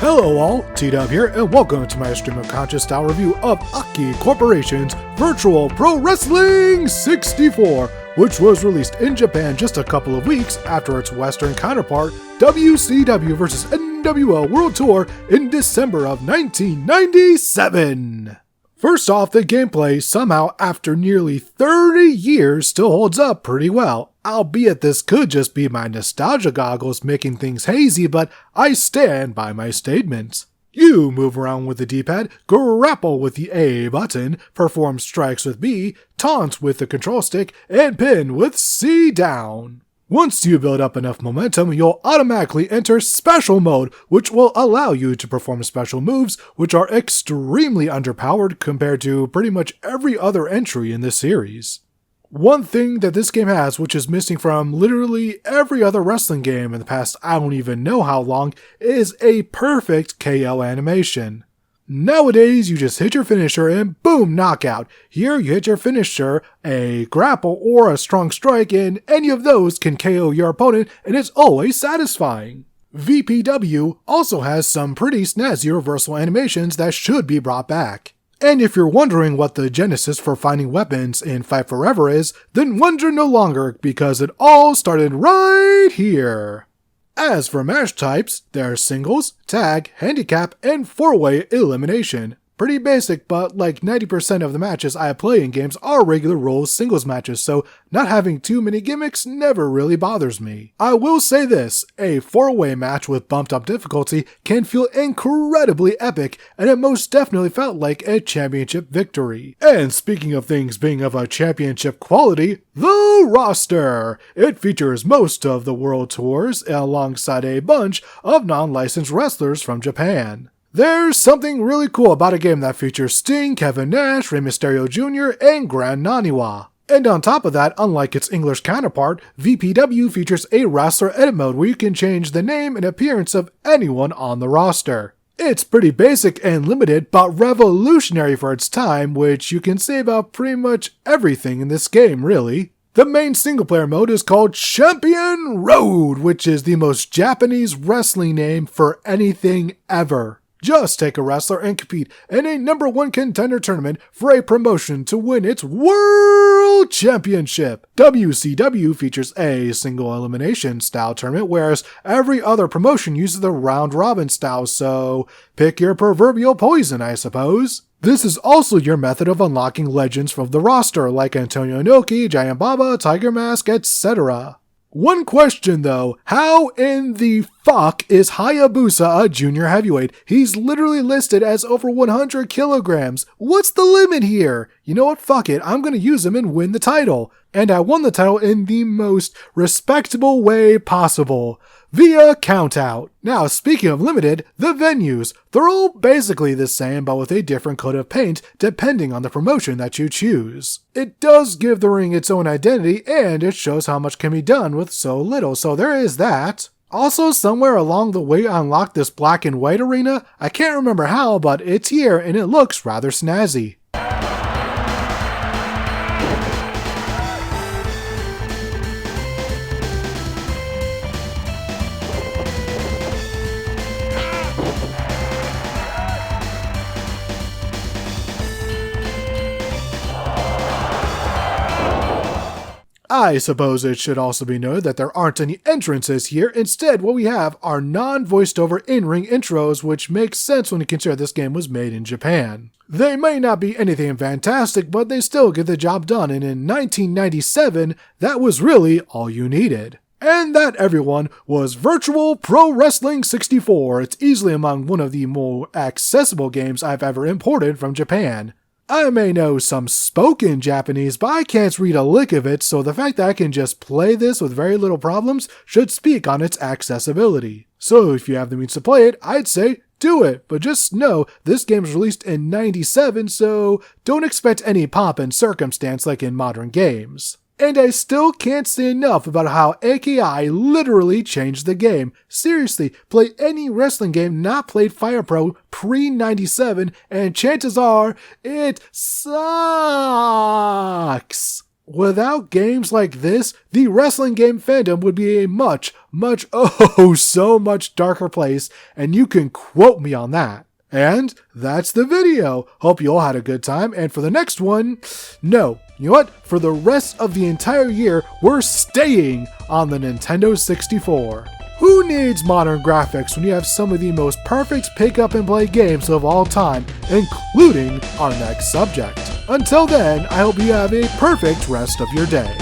Hello all, TWK here, and welcome to my stream of conscious style review of Aki Corporation's Virtual Pro Wrestling 64, which was released in Japan just a couple of weeks after its Western counterpart, WCW vs NWO World Tour in December of 1997. First off, the gameplay somehow after nearly 30 years still holds up pretty well, albeit this could just be my nostalgia goggles making things hazy, but I stand by my statements. You move around with the D-pad, grapple with the A button, perform strikes with B, taunt with the control stick, and pin with C down. Once you build up enough momentum, you'll automatically enter Special Mode, which will allow you to perform special moves, which are extremely underpowered compared to pretty much every other entry in this series. One thing that this game has, which is missing from literally every other wrestling game in the past I don't even know how long, is a perfect KO animation. Nowadays, you just hit your finisher and boom, knockout. Here, you hit your finisher, a grapple, or a strong strike, and any of those can KO your opponent, and it's always satisfying. VPW also has some pretty snazzy reversal animations that should be brought back. And if you're wondering what the genesis for finding weapons in Fight Forever is, then wonder no longer, because it all started right here. As for match types, there's singles, tag, handicap, and 4-way elimination. Pretty basic, but like 90% of the matches I play in games are regular rules singles matches, so not having too many gimmicks never really bothers me. I will say this, a 4-way match with bumped up difficulty can feel incredibly epic, and it most definitely felt like a championship victory. And speaking of things being of a championship quality, the roster! It features most of the world tours alongside a bunch of non-licensed wrestlers from Japan. There's something really cool about a game that features Sting, Kevin Nash, Rey Mysterio Jr., and Grand Naniwa. And on top of that, unlike its English counterpart, VPW features a wrestler edit mode where you can change the name and appearance of anyone on the roster. It's pretty basic and limited, but revolutionary for its time, which you can say about pretty much everything in this game, really. The main single-player mode is called Champion Road, which is the most Japanese wrestling name for anything ever. Just take a wrestler and compete in a number 1 contender tournament for a promotion to win its World Championship. WCW features a single elimination style tournament, whereas every other promotion uses the round robin style, so pick your proverbial poison, I suppose. This is also your method of unlocking legends from the roster, like Antonio Inoki, Giant Baba, Tiger Mask, etc. One question though, how in the fuck is Hayabusa a junior heavyweight? He's literally listed as over 100 kilograms. What's the limit here? You know what, fuck it, I'm gonna use him and win the title. And I won the title in the most respectable way possible, via countout. Now, speaking of limited, the venues. They're all basically the same, but with a different coat of paint depending on the promotion that you choose. It does give the ring its own identity, and it shows how much can be done with so little, so there is that. Also, somewhere along the way I unlocked this black and white arena. I can't remember how, but it's here, and it looks rather snazzy. I suppose it should also be noted that there aren't any entrances here. Instead, what we have are non-voiced over in-ring intros, which makes sense when you consider this game was made in Japan. They may not be anything fantastic, but they still get the job done, and in 1997, that was really all you needed. And that, everyone, was Virtual Pro Wrestling 64. It's easily among one of the more accessible games I've ever imported from Japan. I may know some spoken Japanese, but I can't read a lick of it, so the fact that I can just play this with very little problems should speak on its accessibility. So if you have the means to play it, I'd say do it, but just know this game was released in 97, so don't expect any pomp and circumstance like in modern games. And I still can't say enough about how AKI literally changed the game. Seriously, play any wrestling game not played Fire Pro pre-97 and chances are, it sucks. Without games like this, the wrestling game fandom would be a much, oh so much darker place, and you can quote me on that. And that's the video. Hope you all had a good time, and for the next one, no, you know what? For the rest of the entire year, we're staying on the Nintendo 64. Who needs modern graphics when you have some of the most perfect pick-up-and-play games of all time, including our next subject? Until then, I hope you have a perfect rest of your day.